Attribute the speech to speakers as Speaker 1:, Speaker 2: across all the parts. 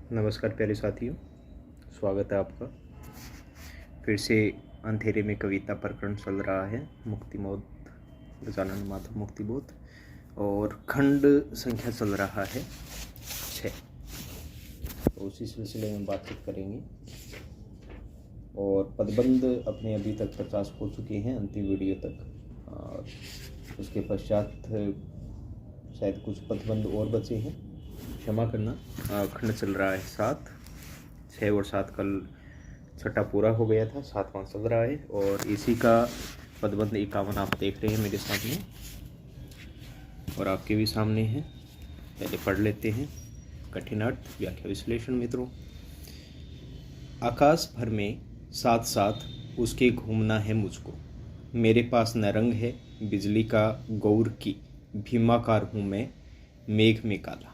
Speaker 1: नमस्कार प्यारे साथियों, स्वागत है आपका। फिर से अंधेरे में कविता प्रकरण चल रहा है, मुक्तिमोद गजानन माधव मुक्तिबोध, और खंड संख्या चल रहा है 6। तो उसी सिलसिले में बातचीत करेंगे। और पदबंध अपने अभी तक 50 हो चुके हैं अंतिम वीडियो तक, और उसके पश्चात शायद कुछ पदबंध और बचे हैं, क्षमा करना। खंड चल रहा है 7, 6 और 7 कल 6ठा पूरा हो गया था, 7वां चल रहा है। और इसी का पदबंध 51 आप देख रहे हैं मेरे सामने और आपके भी सामने है। पहले पढ़ लेते हैं। कठिन अर्थ व्याख्या विश्लेषण। मित्रों, आकाश भर में साथ साथ उसके घूमना है मुझको। मेरे पास न रंग है बिजली का गौर की, भीमाकार हूँ मैं मेघ में काला,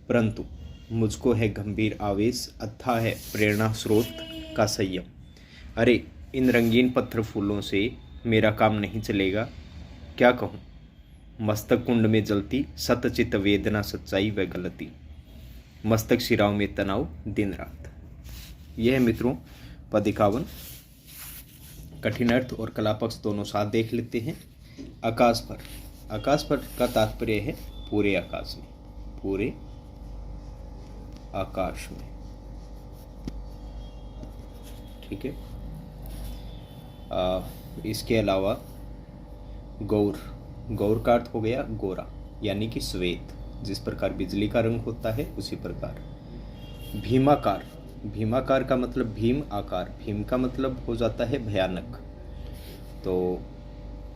Speaker 1: परंतु मुझको है गंभीर आवेश, अथाह है प्रेरणा स्रोत का संयम। अरे इन रंगीन पत्थर फूलों से मेरा काम नहीं चलेगा, क्या कहूँ मस्तक कुंड में जलती सतचित वेदना, सच्चाई व गलती, मस्तक शिराओं में तनाव दिन रात। यह है मित्रों पद 51। कठिन अर्थ और कलापक्ष दोनों साथ देख लेते हैं। आकाश पर, आकाश पर का तात्पर्य है पूरे आकाश में, पूरे आकाश में, ठीक है। इसके अलावा गौर, गौर का अर्थ हो गया गोरा, यानी कि श्वेत, जिस प्रकार बिजली का रंग होता है उसी प्रकार। भीमाकार, भीमाकार का मतलब भीम आकार, भीम का मतलब हो जाता है भयानक, तो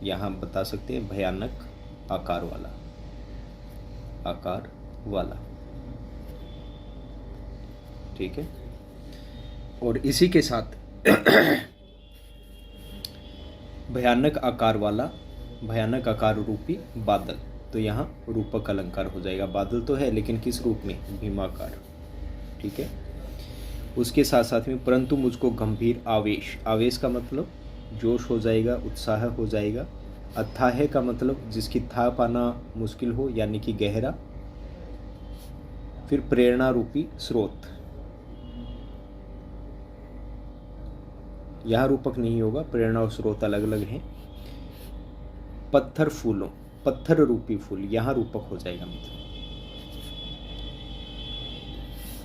Speaker 1: यहाँ बता सकते हैं भयानक आकार वाला, आकार वाला, ठीक है। और इसी के साथ भयानक आकार वाला, भयानक आकार रूपी बादल, तो यहाँ रूपक अलंकार हो जाएगा। बादल तो है लेकिन किस रूप में, भीमाकार, ठीक है। उसके साथ साथ में परंतु मुझको गंभीर आवेश, आवेश का मतलब जोश हो जाएगा, उत्साह हो जाएगा। अथाह का मतलब जिसकी था पाना मुश्किल हो, यानी कि गहरा। फिर प्रेरणा रूपी स्रोत, यह रूपक नहीं होगा, प्रेरणा और स्रोत अलग अलग हैं। पत्थर फूलों, पत्थर रूपी फूल, यहां रूपक हो जाएगा मित्र।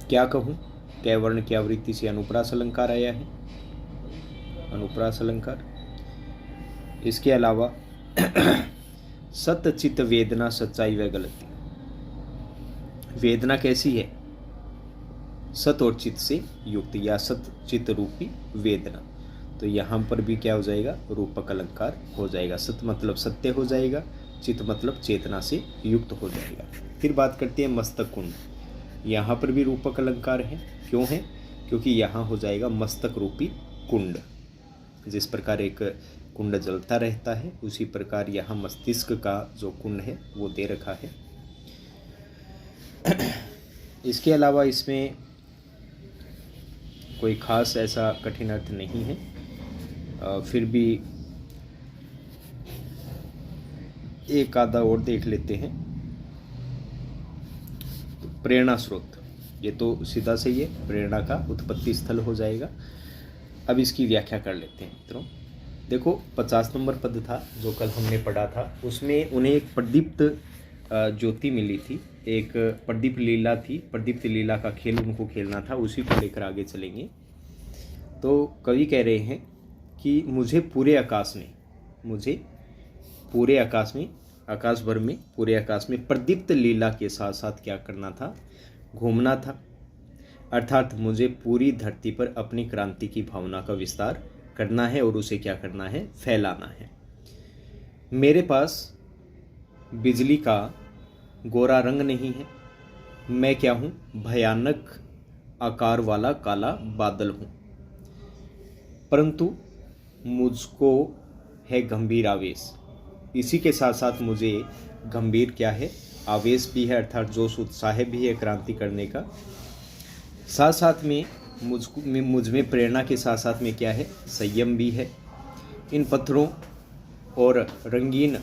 Speaker 1: क्या कहूं, कै वर्ण की आवृत्ति से अनुप्रास अलंकार आया है, अनुप्रास अलंकार। इसके अलावा सतचित वेदना, सच्चाई व गलती। वेदना कैसी है, सत और चित से युक्त, या सत चित रूपी वेदना, तो यहाँ पर भी क्या हो जाएगा, रूपक अलंकार हो जाएगा। सत मतलब सत्य हो जाएगा, चित मतलब चेतना से युक्त हो जाएगा। फिर बात करते हैं मस्तक कुंड, यहाँ पर भी रूपक अलंकार है। क्यों है, क्योंकि यहाँ हो जाएगा मस्तक रूपी कुंड। जिस प्रकार एक कुंड जलता रहता है उसी प्रकार यहाँ मस्तिष्क का जो कुंड है वो दे रखा है। इसके अलावा इसमें कोई खास ऐसा कठिन अर्थ नहीं है, फिर भी एक आधा और देख लेते हैं। तो प्रेरणा स्रोत, ये तो सीधा सही है, प्रेरणा का उत्पत्ति स्थल हो जाएगा। अब इसकी व्याख्या कर लेते हैं मित्रों। देखो 50 नंबर पद था जो कल हमने पढ़ा था, उसमें उन्हें एक प्रदीप्त ज्योति मिली थी, एक प्रदीप लीला थी, प्रदीप्त लीला का खेल उनको खेलना था, उसी को लेकर आगे चलेंगे। तो कवि कह रहे हैं कि मुझे पूरे आकाश में, मुझे पूरे आकाश में, आकाश भर में, पूरे आकाश में प्रदीप्त लीला के साथ साथ क्या करना था, घूमना था। अर्थात मुझे पूरी धरती पर अपनी क्रांति की भावना का विस्तार करना है और उसे क्या करना है, फैलाना है। मेरे पास बिजली का गोरा रंग नहीं है, मैं क्या हूँ, भयानक आकार वाला काला बादल हूँ, परंतु मुझको है गंभीर आवेश। इसी के साथ साथ मुझे गंभीर क्या है, आवेश भी है, अर्थात जोश उत्साह भी है क्रांति करने का। साथ साथ में मुझ में प्रेरणा के साथ साथ में क्या है, संयम भी है। इन पत्थरों और रंगीन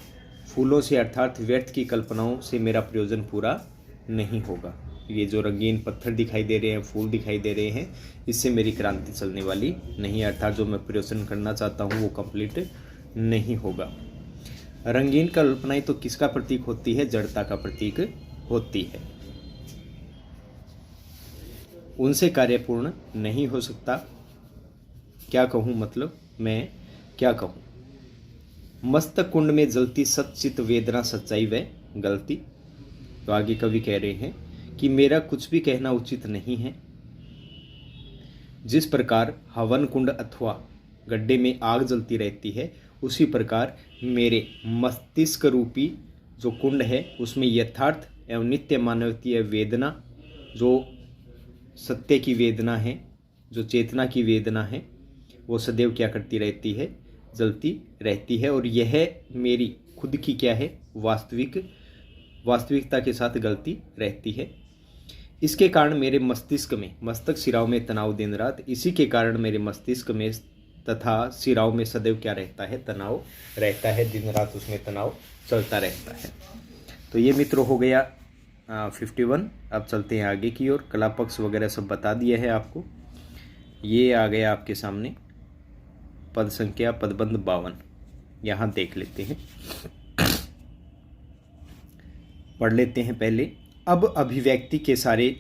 Speaker 1: फूलों से अर्थात व्यर्थ की कल्पनाओं से मेरा प्रयोजन पूरा नहीं होगा। ये जो रंगीन पत्थर दिखाई दे रहे हैं, फूल दिखाई दे रहे हैं, इससे मेरी क्रांति चलने वाली नहीं है, अर्थात जो मैं प्रयोजन करना चाहता हूँ वो कंप्लीट नहीं होगा। रंगीन कल्पनाएं तो किसका प्रतीक होती है? जड़ता का प्रतीक होती है। उनसे कार्य पूर्ण नहीं हो सकता। क्या कहूँ, मतलब मैं क्या कहूँ? मस्तक कुंड में जलती सच्चित वेदना सच्चाई व गलती। तो आगे कवि कह रहे हैं कि मेरा कुछ भी कहना उचित नहीं है। जिस प्रकार हवन कुंड अथवा गड्ढे में आग जलती रहती है, उसी प्रकार मेरे मस्तिष्क रूपी जो कुंड है उसमें यथार्थ एवं नित्य मानवीय वेदना, जो सत्य की वेदना है, जो चेतना की वेदना है, वो सदैव क्या करती रहती है? जलती रहती है। और यह मेरी खुद की क्या है? वास्तविकता के साथ गलती रहती है। इसके कारण मेरे मस्तिष्क में, मस्तक शिराओं में तनाव दिन रात, इसी के कारण मेरे मस्तिष्क में तथा शिराओं में सदैव क्या रहता है? तनाव रहता है, दिन रात उसमें तनाव चलता रहता है। तो ये मित्रों हो गया 51। अब चलते हैं आगे की ओर। कला पक्ष वगैरह सब बता दिया है आपको। ये आ गया आपके सामने पद संख्या पदबंध 52। यहाँ देख लेते हैं, पढ़ लेते हैं पहले। अब अभिव्यक्ति के सारे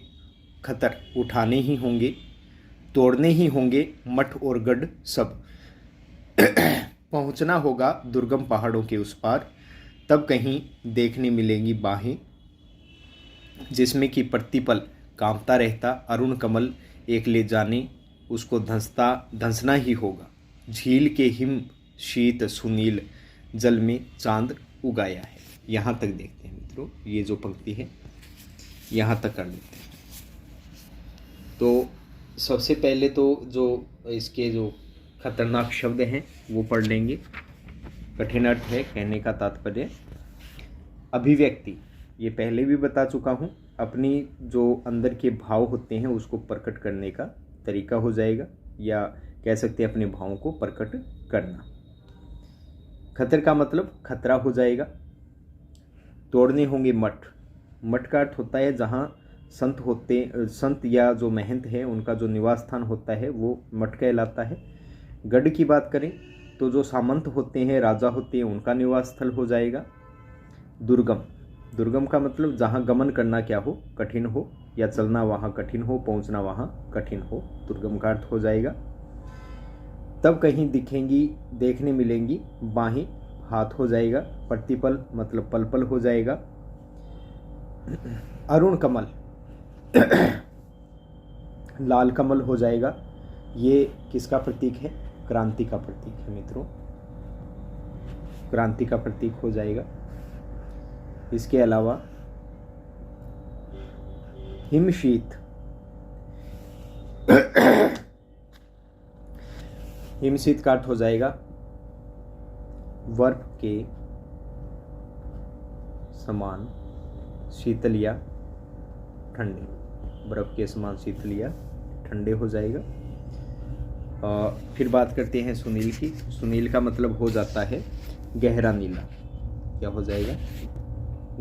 Speaker 1: खतर उठाने ही होंगे, तोड़ने ही होंगे मठ और गढ़ सब। पहुंचना होगा दुर्गम पहाड़ों के उस पार, तब कहीं देखने मिलेंगी बाहें जिसमें कि प्रतिपल कांपता रहता अरुण कमल एक ले जाने, उसको धंसना ही होगा। झील के हिम शीत सुनील जल में चांद उगाया है। यहाँ तक देखते हैं मित्रों, ये जो पंक्ति है यहाँ तक कर लेते हैं। तो सबसे पहले तो जो इसके जो खतरनाक शब्द हैं वो पढ़ लेंगे। कठिन अर्थ है, कहने का तात्पर्य। अभिव्यक्ति, ये पहले भी बता चुका हूँ, अपनी जो अंदर के भाव होते हैं उसको प्रकट करने का तरीका हो जाएगा, या कह सकते हैं अपने भावों को प्रकट करना। खतर का मतलब खतरा हो जाएगा। तोड़ने होंगे मठ। मठ का अर्थ होता है जहाँ संत या जो महंत है उनका जो निवास स्थान होता है वो मठ कहलाता है। गढ़ की बात करें तो जो सामंत होते हैं, राजा होते हैं, उनका निवास स्थल हो जाएगा। दुर्गम, दुर्गम का मतलब जहाँ गमन करना क्या हो? कठिन हो, या चलना वहाँ कठिन हो, पहुँचना वहाँ कठिन हो, दुर्गम का अर्थ हो जाएगा। तब कहीं दिखेंगी, देखने मिलेंगी बाहें, हाथ हो जाएगा। प्रतिपल मतलब पल पल हो जाएगा। अरुण कमल लाल कमल हो जाएगा। ये किसका प्रतीक है? क्रांति का प्रतीक है मित्रों, क्रांति का प्रतीक हो जाएगा। इसके अलावा हिमशीत हिमशीत का अर्थ हो जाएगा बर्फ के समान शीतल या ठंडे, बर्फ के समान शीतल या ठंडे हो जाएगा। फिर बात करते हैं सुनील की। सुनील का मतलब हो जाता है गहरा नीला। क्या हो जाएगा?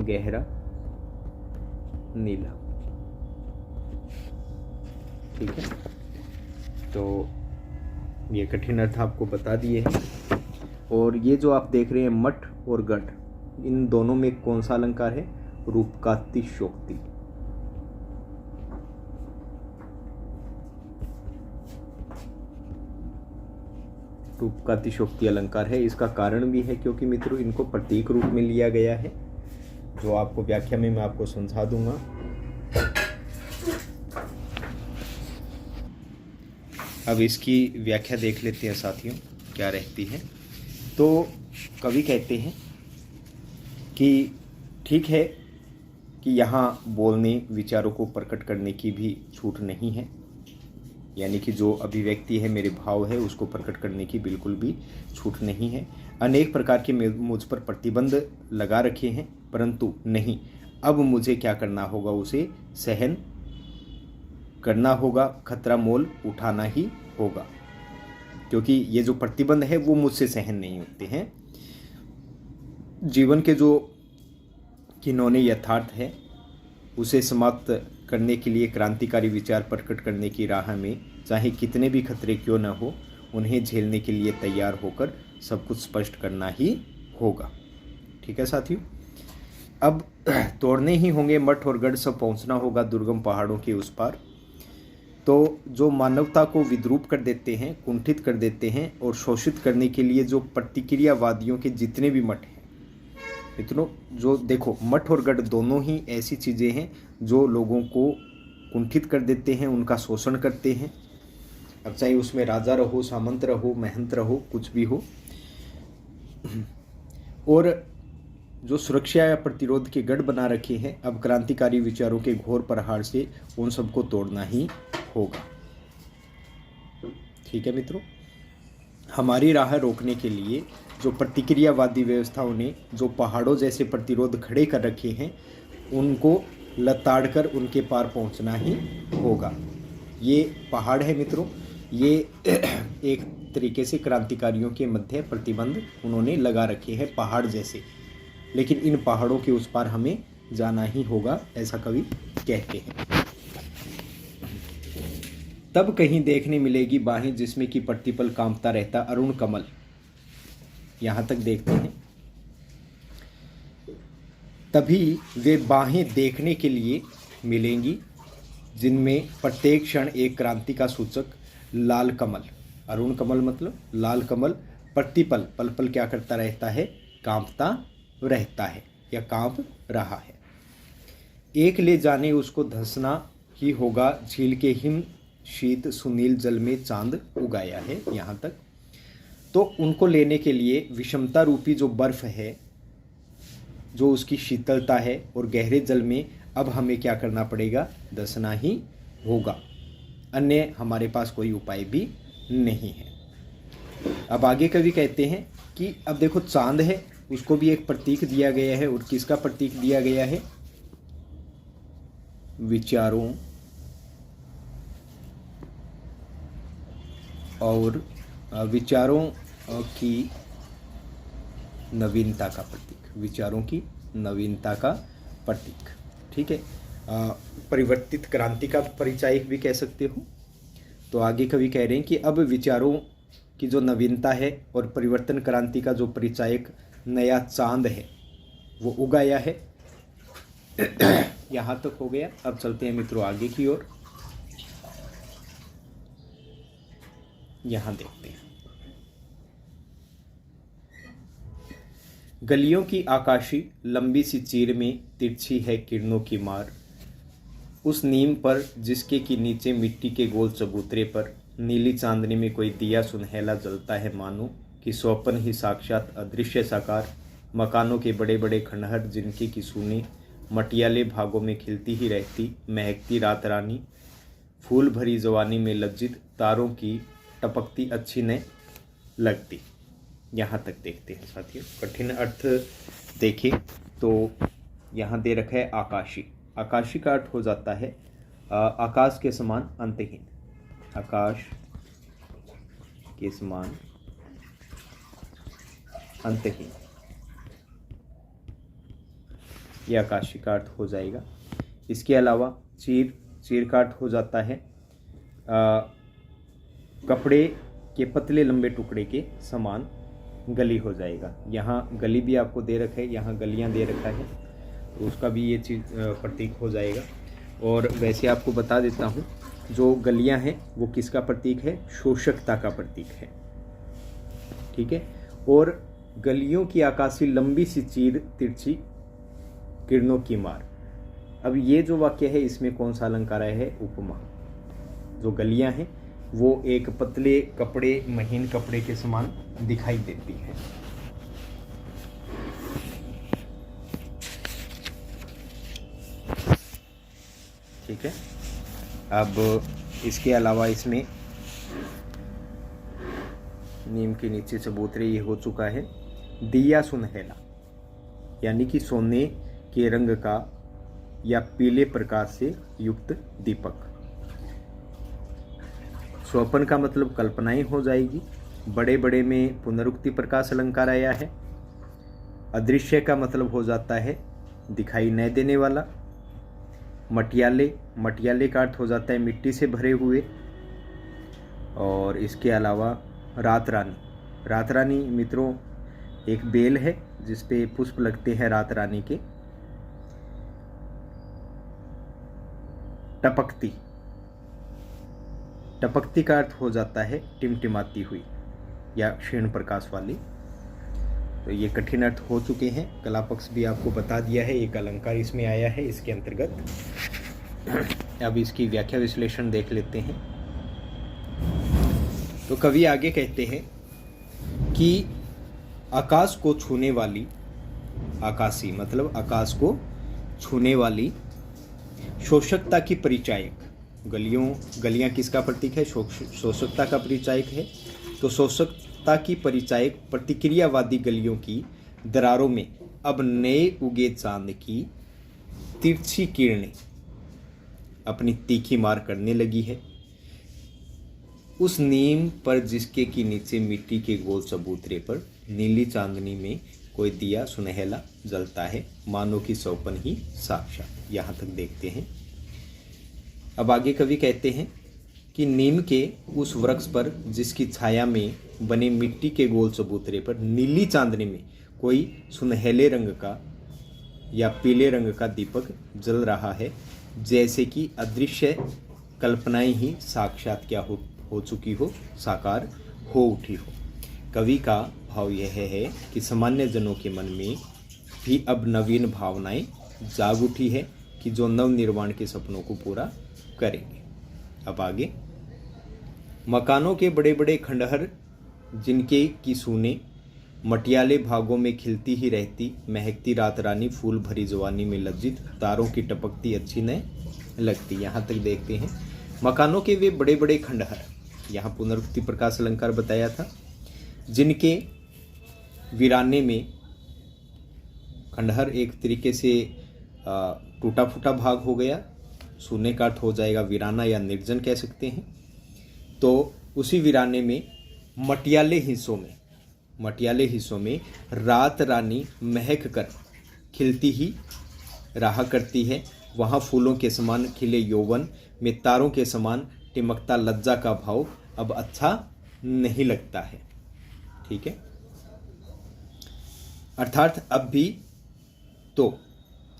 Speaker 1: गहरा नीला। ठीक है, तो ये कठिन अर्थ आपको बता दिए हैं। और ये जो आप देख रहे हैं मठ और गढ़, इन दोनों में कौन सा अलंकार है? रूपकातिशोक्ति। रूपकातिशोक्ति अलंकार है। इसका कारण भी है क्योंकि मित्रों इनको प्रतीक रूप में लिया गया है, जो आपको व्याख्या में मैं आपको समझा दूंगा। अब इसकी व्याख्या देख लेते हैं साथियों, क्या रहती है। तो कवि कहते हैं कि ठीक है कि यहाँ बोलने, विचारों को प्रकट करने की भी छूट नहीं है, यानी कि जो अभिव्यक्ति है, मेरे भाव है, उसको प्रकट करने की बिल्कुल भी छूट नहीं है। अनेक प्रकार के मुझ पर प्रतिबंध लगा रखे हैं, परंतु नहीं, अब मुझे क्या करना होगा? उसे सहन करना होगा, खतरा मोल उठाना ही होगा, क्योंकि ये जो प्रतिबंध है वो मुझसे सहन नहीं होते हैं। जीवन के जो किन्होंने यथार्थ है उसे समाप्त करने के लिए, क्रांतिकारी विचार प्रकट करने की राह में चाहे कितने भी खतरे क्यों न हो, उन्हें झेलने के लिए तैयार होकर सब कुछ स्पष्ट करना ही होगा। ठीक है साथियों, अब तोड़ने ही होंगे मठ और गढ़, सब पहुंचना होगा दुर्गम पहाड़ों के उस पार। तो जो मानवता को विद्रूप कर देते हैं, कुंठित कर देते हैं और शोषित करने के लिए जो प्रतिक्रियावादियों के जितने भी मठ हैं मित्रों, जो देखो मठ और गढ़ दोनों ही ऐसी चीज़ें हैं जो लोगों को कुंठित कर देते हैं, उनका शोषण करते हैं। अब चाहे उसमें राजा रहो, सामंत रहो, महंत रहो, कुछ भी हो। और जो सुरक्षा या प्रतिरोध के गढ़ बना रखे हैं, अब क्रांतिकारी विचारों के घोर प्रहार से उन सबको तोड़ना ही होगा। ठीक है मित्रों, हमारी राह रोकने के लिए जो प्रतिक्रियावादी व्यवस्थाओं ने जो पहाड़ों जैसे प्रतिरोध खड़े कर रखे हैं, उनको लताड़कर उनके पार पहुंचना ही होगा। ये पहाड़ है मित्रों, ये एक तरीके से क्रांतिकारियों के मध्य प्रतिबंध उन्होंने लगा रखे हैं पहाड़ जैसे, लेकिन इन पहाड़ों के उस पार हमें जाना ही होगा, ऐसा कवि कहते हैं। तब कहीं देखने मिलेगी बाहें जिसमें कि प्रतिपल कांपता रहता अरुण कमल। यहां तक देखते हैं, तभी वे बाहें देखने के लिए मिलेंगी जिनमें प्रत्येक क्षण एक क्रांति का सूचक लाल कमल, अरुण कमल मतलब लाल कमल, प्रतिपल, पल पल क्या करता रहता है, कांपता रहता है या कांप रहा है। एक ले जाने उसको धंसना ही होगा, झील के हिम शीत सुनील जल में चांद उगाया है। यहाँ तक तो उनको लेने के लिए विषमता रूपी जो बर्फ है, जो उसकी शीतलता है, और गहरे जल में अब हमें क्या करना पड़ेगा, धंसना ही होगा, अन्य हमारे पास कोई उपाय भी नहीं है। अब आगे कवि कहते हैं कि अब देखो चांद है, उसको भी एक प्रतीक दिया गया है, और किसका प्रतीक दिया गया है, विचारों और विचारों की नवीनता का प्रतीक, विचारों की नवीनता का प्रतीक। ठीक है, परिवर्तित क्रांति का परिचायक भी कह सकते हो। तो आगे कवि कह रहे हैं कि अब विचारों की जो नवीनता है और परिवर्तन क्रांति का जो परिचायक नया चांद है वो उगाया है। यहाँ तक हो गया। अब चलते हैं मित्रों आगे की ओर। यहाँ देखते हैं, गलियों की आकाशी लंबी सी चीर में तिरछी है किरणों की मार, उस नीम पर जिसके की नीचे मिट्टी के गोल चबूतरे पर नीली चांदनी में कोई दिया सुनहला जलता है, मानो कि स्वप्न ही साक्षात अदृश्य साकार। मकानों के बड़े बड़े खंडहर जिनकी की सूनी मटियाले भागों में खिलती ही रहती, महकती रात रानी, फूल भरी जवानी में लज्जित तारों की टपकती अच्छी न लगती। यहाँ तक देखते हैं साथियों। कठिन अर्थ देखें तो यहाँ दे रखा है आकाशी। आकाशी का अर्थ हो जाता है आकाश के समान अंतहीन, आकाश के समान अंतहीन, यह आकाशी का अर्थ हो जाएगा। इसके अलावा चीर का अर्थ हो जाता है कपड़े के पतले लंबे टुकड़े के समान, गली हो जाएगा। यहाँ गली भी आपको दे रखा है, यहाँ गलियाँ दे रखा है, तो उसका भी ये चीज़ प्रतीक हो जाएगा। और वैसे आपको बता देता हूँ, जो गलियाँ हैं वो किसका प्रतीक है, शोषकता का प्रतीक है। ठीक है, और गलियों की आकाशी लंबी सी चीर तिरछी किरणों की मार। अब ये जो वाक्य है इसमें कौन सा अलंकार है, उपमा। जो गलियां हैं वो एक पतले कपड़े, महीन कपड़े के समान दिखाई देती है। ठीक है, अब इसके अलावा इसमें नीम के नीचे चबूतरे ये हो चुका है। दिया सुनहला यानी कि सोने के रंग का या पीले प्रकाश से युक्त दीपक। स्वप्न का मतलब कल्पनाएं हो जाएगी। बड़े बड़े में पुनरुक्ति प्रकाश अलंकार आया है। अदृश्य का मतलब हो जाता है दिखाई न देने वाला। मटियाले, मटियाले का अर्थ हो जाता है मिट्टी से भरे हुए। और इसके अलावा रात रानी, रात रानी मित्रों एक बेल है जिस पे पुष्प लगते हैं रात रानी के। टपकती, टपकती का अर्थ हो जाता है टिमटिमाती हुई या क्षीण प्रकाश वाली। तो ये कठिन अर्थ हो चुके हैं, कला पक्ष भी आपको बता दिया है, एक अलंकार इसमें आया है इसके अंतर्गत। अब इसकी व्याख्या विश्लेषण देख लेते हैं। तो कवि आगे कहते हैं कि आकाश को छूने वाली, आकाशी मतलब आकाश को छूने वाली शोषकता की परिचायक, गलियां किसका प्रतीक है? शोषकता का परिचायक है। तो शोषकता की परिचायक प्रतिक्रियावादी गलियों की दरारों में अब नए उगे चांद की तिरछी किरणें अपनी तीखी मार करने लगी है। उस नीम पर जिसके की नीचे मिट्टी के गोल चबूतरे पर नीली चांदनी में कोई दिया सुनहला जलता है, मानो की सौपन ही साक्षात। यहाँ तक देखते हैं। अब आगे कवि कहते हैं कि नीम के उस वृक्ष पर जिसकी छाया में बने मिट्टी के गोल चबूतरे पर नीली चांदनी में कोई सुनहले रंग का या पीले रंग का दीपक जल रहा है, जैसे कि अदृश्य कल्पनाएं ही साक्षात क्या हो चुकी हो, साकार हो उठी हो। कवि का भाव यह है कि सामान्य जनों के मन में भी अब नवीन भावनाएं जाग उठी है कि जो नव निर्माण के सपनों को पूरा करेंगे। अब आगे, मकानों के बड़े बड़े खंडहर जिनके की सूने मटियाले भागों में खिलती ही रहती, महकती रात रानी फूल भरी जवानी में लज्जित, तारों की टपकती अच्छी न लगती। यहाँ तक देखते हैं। मकानों के वे बड़े बड़े खंडहर, यहाँ पुनरुक्ति प्रकाश अलंकार बताया था, जिनके वीराने में, खंडहर एक तरीके से टूटा फूटा भाग हो गया, सूने का अर्थ हो जाएगा वीराना या निर्जन कह सकते हैं। तो उसी वीराने में मटियाले हिस्सों में रात रानी महक कर खिलती ही रहा करती है। वहाँ फूलों के समान खिले यौवन में तारों के समान टिमकता लज्जा का भाव अब अच्छा नहीं लगता है। ठीक है, अर्थात अब भी तो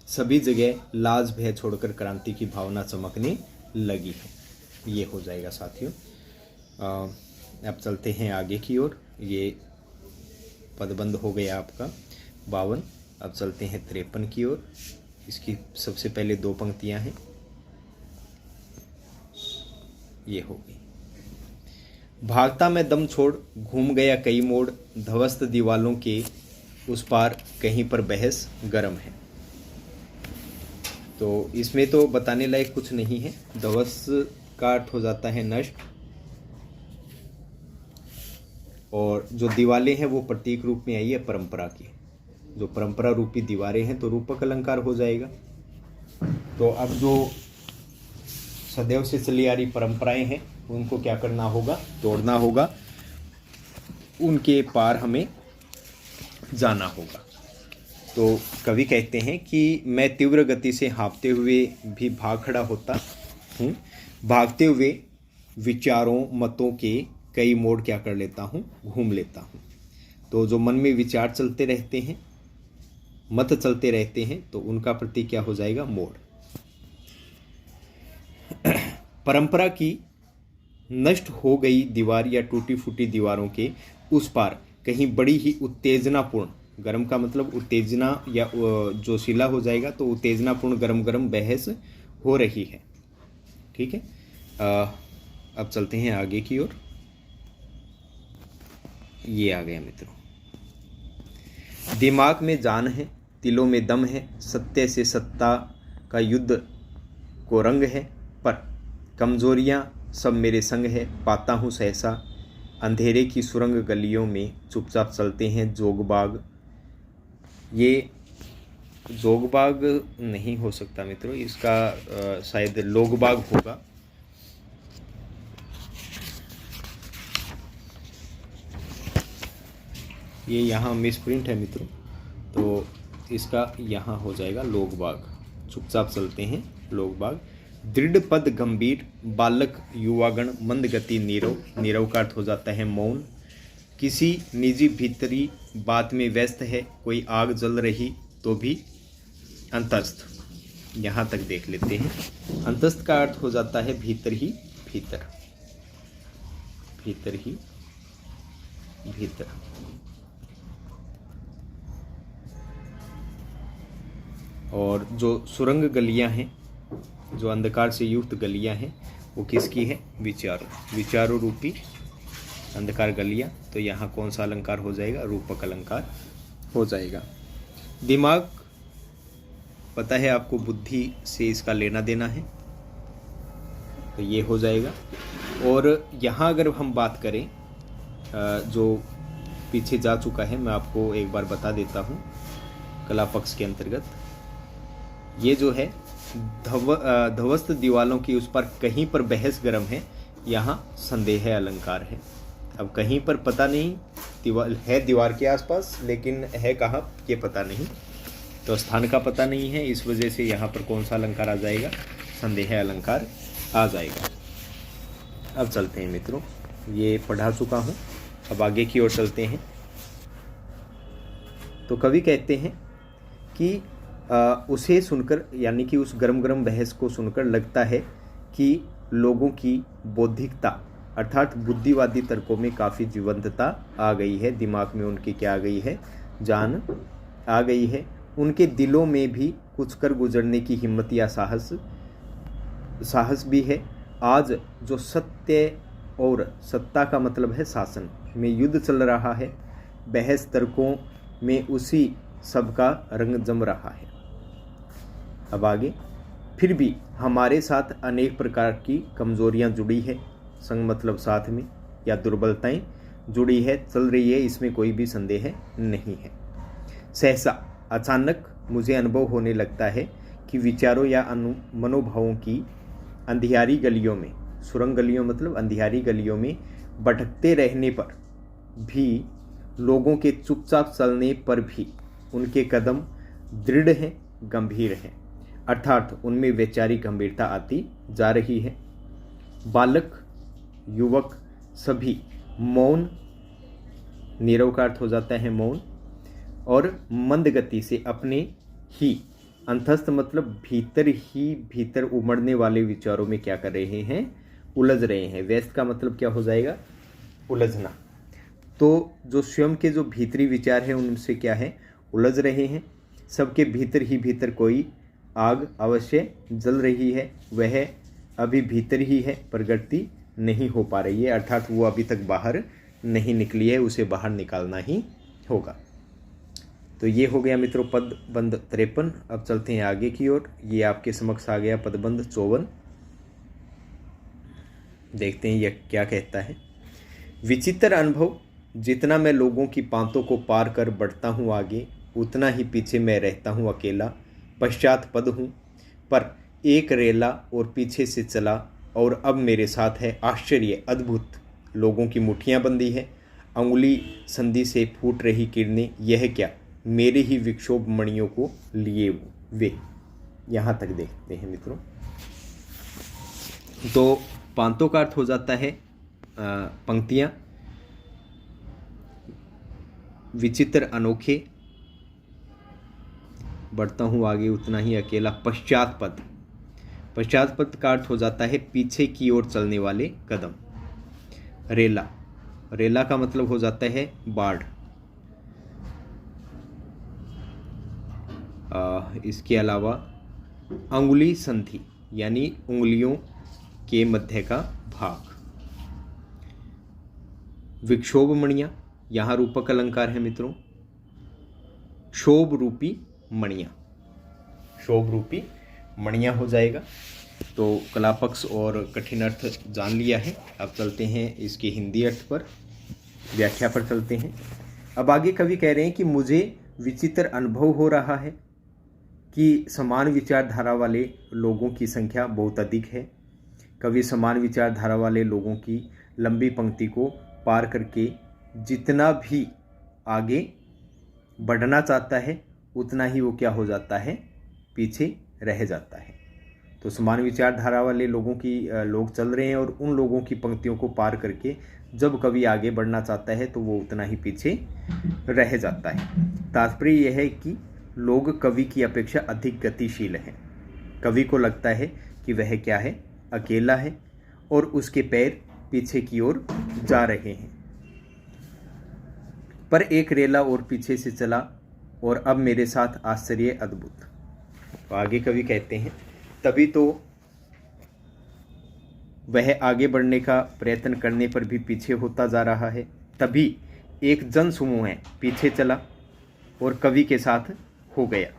Speaker 1: सभी जगह लाज भय छोड़कर क्रांति की भावना चमकने लगी है। ये हो जाएगा साथियों। अब चलते हैं आगे की ओर। ये पदबंध हो गया आपका 52। अब चलते हैं 53 की ओर। इसकी सबसे पहले 2 पंक्तियां हैं, ये हो गई। भागता मैं दम छोड़ घूम गया कई मोड़, ध्वस्त दीवालों के उस पार कहीं पर बहस गरम है। तो इसमें तो बताने लायक कुछ नहीं है। ध्वस्त का अर्थ हो जाता है नष्ट, और जो दीवारें हैं वो प्रतीक रूप में आई है परंपरा की। जो परंपरा रूपी दीवारें हैं तो रूपक अलंकार हो जाएगा। तो अब जो सदैव से चली आ रही परंपराएं हैं उनको क्या करना होगा? तोड़ना होगा, उनके पार हमें जाना होगा। तो कवि कहते हैं कि मैं तीव्र गति से हाँफते हुए भी भाग खड़ा होता हूँ, भागते हुए विचारों मतों के कई मोड़ क्या कर लेता हूँ? घूम लेता हूँ। तो जो मन में विचार चलते रहते हैं, मत चलते रहते हैं, तो उनका प्रतीक क्या हो जाएगा? मोड़। परंपरा की नष्ट हो गई दीवार या टूटी फूटी दीवारों के उस पार कहीं बड़ी ही उत्तेजनापूर्ण, गर्म का मतलब उत्तेजना या जोशीला हो जाएगा, तो उत्तेजनापूर्ण गरम गरम बहस हो रही है। ठीक है, अब चलते हैं आगे की ओर। ये आ गया मित्रों। दिमाग में जान है, तिलों में दम है, सत्य से सत्ता का युद्ध को रंग है, पर कमजोरियां सब मेरे संग है। पाता हूँ सहसा अंधेरे की सुरंग गलियों में चुपचाप चलते हैं जोगबाग। ये जोगबाग नहीं हो सकता मित्रों, इसका शायद लोगबाग होगा। ये यहाँ मिसप्रिंट है मित्रों, तो इसका यहाँ हो जाएगा लोगबाग। चुपचाप चलते हैं लोग बाग। दृढ़ पद गंभीर, बालक युवागण, मंद गति नीरव, नीरव का अर्थ हो जाता है मौन। किसी निजी भीतरी बात में व्यस्त है, कोई आग जल रही तो भी अंतस्थ। यहाँ तक देख लेते हैं। अंतस्थ का अर्थ हो जाता है भीतर ही भीतर, भीतर ही भीतर। और जो सुरंग गलियां हैं, जो अंधकार से युक्त गलियां हैं, वो किसकी है? विचारों, विचारों रूपी अंधकार गलियां। तो यहाँ कौन सा अलंकार हो जाएगा? रूपक अलंकार हो जाएगा। दिमाग, पता है आपको बुद्धि से इसका लेना देना है, तो ये हो जाएगा। और यहाँ अगर हम बात करें, जो पीछे जा चुका है, मैं आपको एक बार बता देता हूँ। कला पक्ष के अंतर्गत ये जो है ध्वस्त दीवालों की उस पर कहीं पर बहस गर्म है, यहाँ संदेह अलंकार है। अब कहीं पर पता नहीं, दीवार है दीवार के आसपास, लेकिन है कहाँ ये पता नहीं, तो स्थान का पता नहीं है। इस वजह से यहाँ पर कौन सा अलंकार आ जाएगा? संदेह अलंकार आ जाएगा। अब चलते हैं मित्रों, ये पढ़ा चुका हूँ, अब आगे की ओर चलते हैं। तो कवि कहते हैं कि उसे सुनकर, यानी कि उस गरम गरम बहस को सुनकर लगता है कि लोगों की बौद्धिकता अर्थात बुद्धिवादी तर्कों में काफ़ी जीवंतता आ गई है। दिमाग में उनकी क्या आ गई है? जान आ गई है। उनके दिलों में भी कुछ कर गुजरने की हिम्मत या साहस भी है। आज जो सत्य और सत्ता का मतलब है शासन में युद्ध चल रहा है, बहस तर्कों में उसी सबका रंग जम रहा है। अब आगे, फिर भी हमारे साथ अनेक प्रकार की कमजोरियां जुड़ी है, संग मतलब साथ में, या दुर्बलताएं जुड़ी है, चल रही है, इसमें कोई भी संदेह नहीं है। सहसा अचानक मुझे अनुभव होने लगता है कि विचारों या मनोभावों की अंधियारी गलियों में, सुरंग गलियों मतलब अंधियारी गलियों में भटकते रहने पर भी, लोगों के चुपचाप चलने पर भी उनके कदम दृढ़ हैं, गंभीर हैं, अर्थात उनमें वैचारिक गंभीरता आती जा रही है। बालक युवक सभी मौन, नीरव का अर्थ हो जाता है मौन, और मंद गति से अपने ही अंतस्थ मतलब भीतर ही भीतर उमड़ने वाले विचारों में क्या कर रहे हैं? उलझ रहे हैं। व्यस्त का मतलब क्या हो जाएगा? उलझना। तो जो स्वयं के जो भीतरी विचार हैं उनसे क्या है? उलझ रहे हैं। सबके भीतर ही भीतर कोई आग अवश्य जल रही है, वह अभी भीतर ही है, प्रगति नहीं हो पा रही है, अर्थात वो अभी तक बाहर नहीं निकली है, उसे बाहर निकालना ही होगा। तो ये हो गया मित्रों पदबंध 53। अब चलते हैं आगे की ओर। ये आपके समक्ष आ गया पदबंध 54। देखते हैं यह क्या कहता है। विचित्र अनुभव, जितना मैं लोगों की पांतों को पार कर बढ़ता हूँ आगे, उतना ही पीछे मैं रहता हूँ अकेला। पश्चात पद हूँ, पर एक रेला और पीछे से चला, और अब मेरे साथ है आश्चर्य अद्भुत। लोगों की मुट्ठियाँ बंदी है, अंगुली संधि से फूट रही किरणें, यह क्या? मेरे ही विक्षोभ मणियों को लिए वे। यहाँ तक देखते हैं मित्रों। तो पांतों का अर्थ हो जाता है पंक्तियाँ, विचित्र अनोखे, बढ़ता हूँ आगे उतना ही अकेला। पश्चात पद, पश्चात पद का अर्थ हो जाता है पीछे की ओर चलने वाले कदम। रेला, रेला का मतलब हो जाता है बाढ़। इसके अलावा अंगुली संधि यानी उंगलियों के मध्य का भाग। विक्षोभ मणियाँ, यहाँ रूपक अलंकार है मित्रों। शोभ रूपी मणियाँ, शोभ रूपी मणियाँ हो जाएगा। तो कलापक्ष और कठिन अर्थ जान लिया है। अब चलते हैं इसके हिंदी अर्थ पर, व्याख्या पर चलते हैं। अब आगे कवि कह रहे हैं कि मुझे विचित्र अनुभव हो रहा है कि समान विचारधारा वाले लोगों की संख्या बहुत अधिक है। कवि समान विचारधारा वाले लोगों की लंबी पंक्ति को पार करके जितना भी आगे बढ़ना चाहता है, उतना ही वो क्या हो जाता है? पीछे रह जाता है। तो समान विचारधारा वाले लोग चल रहे हैं और उन लोगों की पंक्तियों को पार करके जब कवि आगे बढ़ना चाहता है तो वो उतना ही पीछे रह जाता है। तात्पर्य यह है कि लोग कवि की अपेक्षा अधिक गतिशील हैं। कवि को लगता है कि वह क्या है, अकेला है और उसके पैर पीछे की ओर जा रहे हैं। पर एक रेला और पीछे से चला और अब मेरे साथ आश्चर्य अद्भुत। तो आगे कवि कहते हैं, तभी तो वह आगे बढ़ने का प्रयत्न करने पर भी पीछे होता जा रहा है। तभी एक जन समूह है पीछे चला और कवि के साथ हो गया।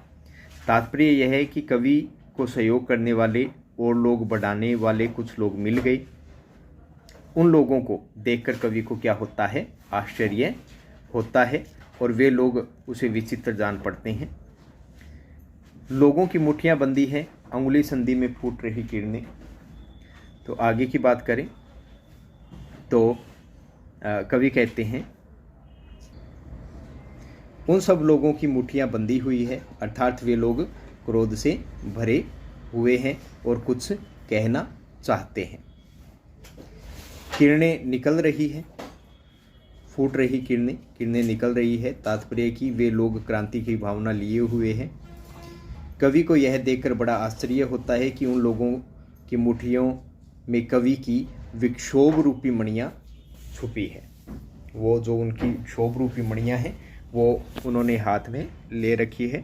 Speaker 1: तात्पर्य यह है कि कवि को सहयोग करने वाले और लोग बढ़ाने वाले कुछ लोग मिल गए। उन लोगों को देखकर कवि को क्या होता है, आश्चर्य होता है और वे लोग उसे विचित्र जान पड़ते हैं। लोगों की मुट्ठियां बंदी हैं, अंगुली संधि में फूट रही किरणें। तो आगे की बात करें तो कवि कहते हैं, उन सब लोगों की मुट्ठियां बंधी हुई है, अर्थात वे लोग क्रोध से भरे हुए हैं और कुछ कहना चाहते हैं। किरणें निकल रही है, फूट रही किरणें निकल रही है। तात्पर्य कि वे लोग क्रांति की भावना लिए हुए हैं। कवि को यह देखकर बड़ा आश्चर्य होता है कि उन लोगों की मुट्ठियों में कवि की विक्षोभ रूपी मणियाँ छुपी है। वो जो उनकी क्षोभ रूपी मणियाँ हैं वो उन्होंने हाथ में ले रखी है।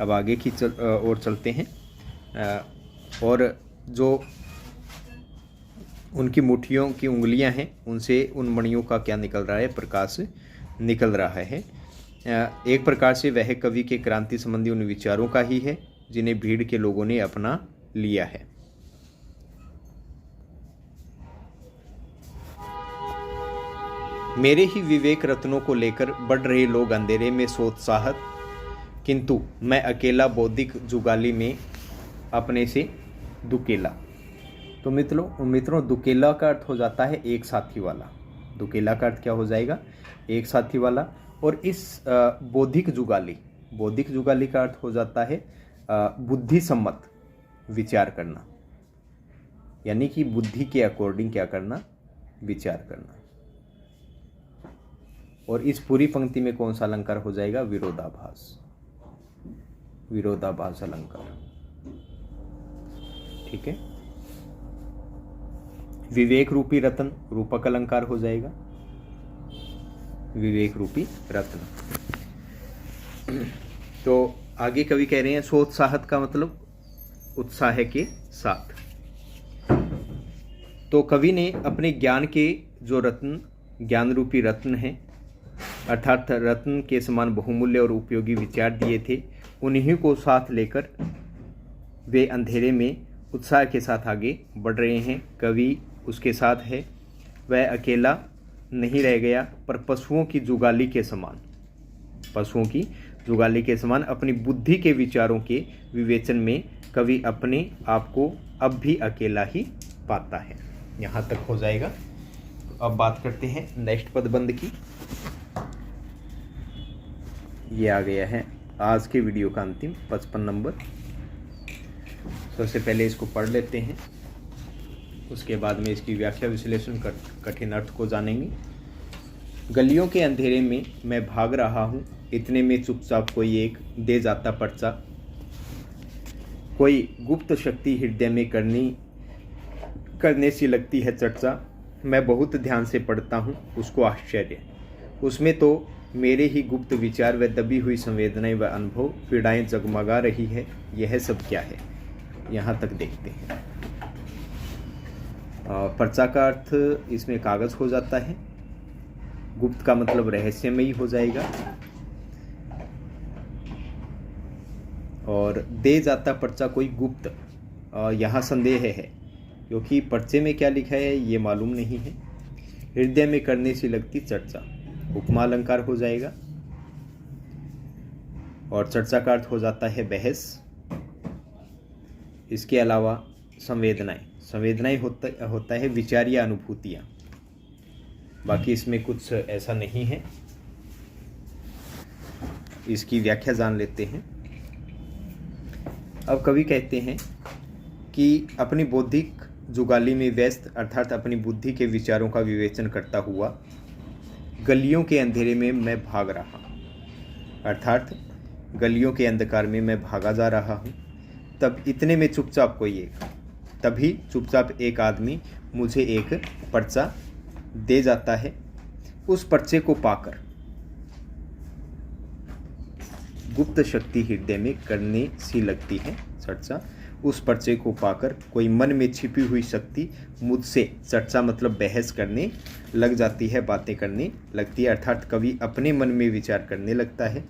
Speaker 1: अब आगे की ओर चलते हैं और जो उनकी मुट्ठियों की उंगलियां हैं उनसे उन मणियों का क्या निकल रहा है, प्रकाश निकल रहा है। एक प्रकार से वह कवि के क्रांति संबंधी उन विचारों का ही है जिन्हें भीड़ के लोगों ने अपना लिया है। मेरे ही विवेक रत्नों को लेकर बढ़ रहे लोग अंधेरे में सोत्साहत, किंतु मैं अकेला बौद्धिक जुगाली में अपने से दुकेला। तो मित्रों दुकेला का अर्थ हो जाता है एक साथी वाला। दुकेला का अर्थ क्या हो जाएगा, एक साथी वाला। और इस बौद्धिक जुगाली का अर्थ हो जाता है बुद्धि सम्मत विचार करना, यानी कि बुद्धि के अकॉर्डिंग क्या करना, विचार करना। और इस पूरी पंक्ति में कौन सा अलंकार हो जाएगा, विरोधाभास अलंकार। ठीक है। विवेक रूपी रत्न रूपक अलंकार हो जाएगा, विवेक रूपी रत्न। तो आगे कवि कह रहे हैं सोत्साहत का मतलब उत्साह के साथ। तो कवि ने अपने ज्ञान के जो रत्न, ज्ञान रूपी रत्न हैं, अर्थात रत्न के समान बहुमूल्य और उपयोगी विचार दिए थे, उन्हीं को साथ लेकर वे अंधेरे में उत्साह के साथ आगे बढ़ रहे हैं। कवि उसके साथ है, वह अकेला नहीं रह गया, पर पशुओं की जुगाली के समान अपनी बुद्धि के विचारों के विवेचन में कवि अपने आप को अब भी अकेला ही पाता है। यहाँ तक हो जाएगा। तो अब बात करते हैं नेक्स्ट पदबंध की। ये आ गया है आज के वीडियो का अंतिम 55 नंबर। सबसे पहले इसको पढ़ लेते हैं, उसके बाद में इसकी व्याख्या विश्लेषण कर कठिन अर्थ को जानेंगे। गलियों के अंधेरे में मैं भाग रहा हूँ, इतने में चुपचाप कोई एक दे जाता पर्चा। कोई गुप्त शक्ति हृदय में करने सी लगती है चर्चा। मैं बहुत ध्यान से पढ़ता हूँ उसको आश्चर्य, उसमें तो मेरे ही गुप्त विचार व दबी हुई संवेदनाएं व अनुभव, पीड़ाएं जगमगा रही है। यह सब क्या है, यहाँ तक देखते हैं। पर्चा का अर्थ इसमें कागज हो जाता है। गुप्त का मतलब रहस्यमयी हो जाएगा। और दे जाता पर्चा कोई गुप्त, यहाँ संदेह है क्योंकि पर्चे में क्या लिखा है ये मालूम नहीं है। हृदय में करने सी लगती चर्चा, उपमा अलंकार हो जाएगा। और चर्चा का अर्थ हो जाता है बहस। इसके अलावा संवेदनाएं होता है विचार या अनुभूतियाँ। बाकी इसमें कुछ ऐसा नहीं है। इसकी व्याख्या जान लेते हैं। अब कवि कहते हैं कि अपनी बौद्धिक जुगाली में व्यस्त अर्थात अपनी बुद्धि के विचारों का विवेचन करता हुआ गलियों के अंधेरे में मैं भाग रहा, अर्थात गलियों के अंधकार में मैं भागा जा रहा हूँ। तभी चुपचाप एक आदमी मुझे एक पर्चा दे जाता है। उस पर्चे को पाकर गुप्त शक्ति हृदय में करने सी लगती है चर्चा। उस पर्चे को पाकर कोई मन में छिपी हुई शक्ति मुझसे चर्चा मतलब बहस करने लग जाती है, बातें करने लगती है, अर्थात कवि अपने मन में विचार करने लगता है।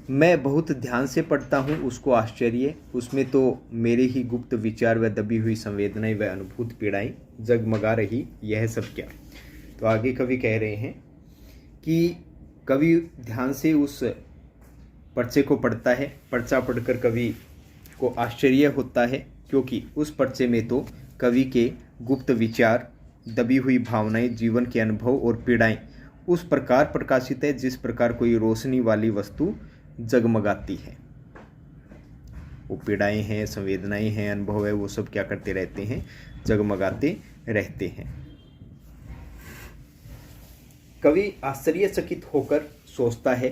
Speaker 1: मैं बहुत ध्यान से पढ़ता हूँ उसको आश्चर्य, उसमें तो मेरे ही गुप्त विचार व दबी हुई संवेदनाएं व अनुभूत पीड़ाएं जगमगा रही, यह सब क्या। तो आगे कवि कह रहे हैं कि कवि ध्यान से उस पर्चे को पढ़ता है। पर्चा पढ़कर कवि को आश्चर्य होता है, क्योंकि उस पर्चे में तो कवि के गुप्त विचार, दबी हुई भावनाएं, जीवन के अनुभव और पीड़ाएं उस प्रकार प्रकाशित है जिस प्रकार कोई रोशनी वाली वस्तु जगमगाती है। वो पीड़ाएं हैं, संवेदनाएं हैं, अनुभव है, वो सब क्या करते रहते हैं, जगमगाते रहते हैं। कवि आश्चर्यचकित होकर सोचता है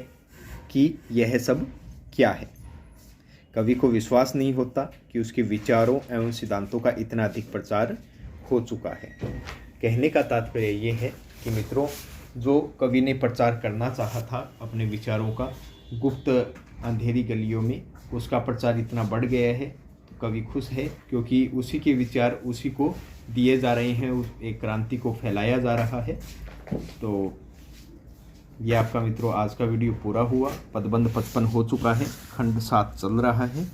Speaker 1: कि यह सब क्या है। कवि को विश्वास नहीं होता कि उसके विचारों एवं सिद्धांतों का इतना अधिक प्रचार हो चुका है। कहने का तात्पर्य ये है कि मित्रों, जो कवि ने प्रचार करना चाहा था अपने विचारों का गुप्त अंधेरी गलियों में, उसका प्रचार इतना बढ़ गया है तो कवि खुश है, क्योंकि उसी के विचार उसी को दिए जा रहे हैं, उस एक क्रांति को फैलाया जा रहा है। तो ये आपका मित्रों आज का वीडियो पूरा हुआ। पदबंध 55 हो चुका है, खंड 7 चल रहा है।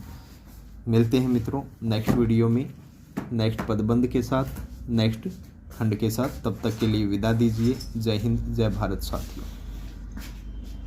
Speaker 1: मिलते हैं मित्रों नेक्स्ट वीडियो में, नेक्स्ट पदबंध के साथ, नेक्स्ट खंड के साथ। तब तक के लिए विदा दीजिए। जय हिंद, जय भारत साथियों।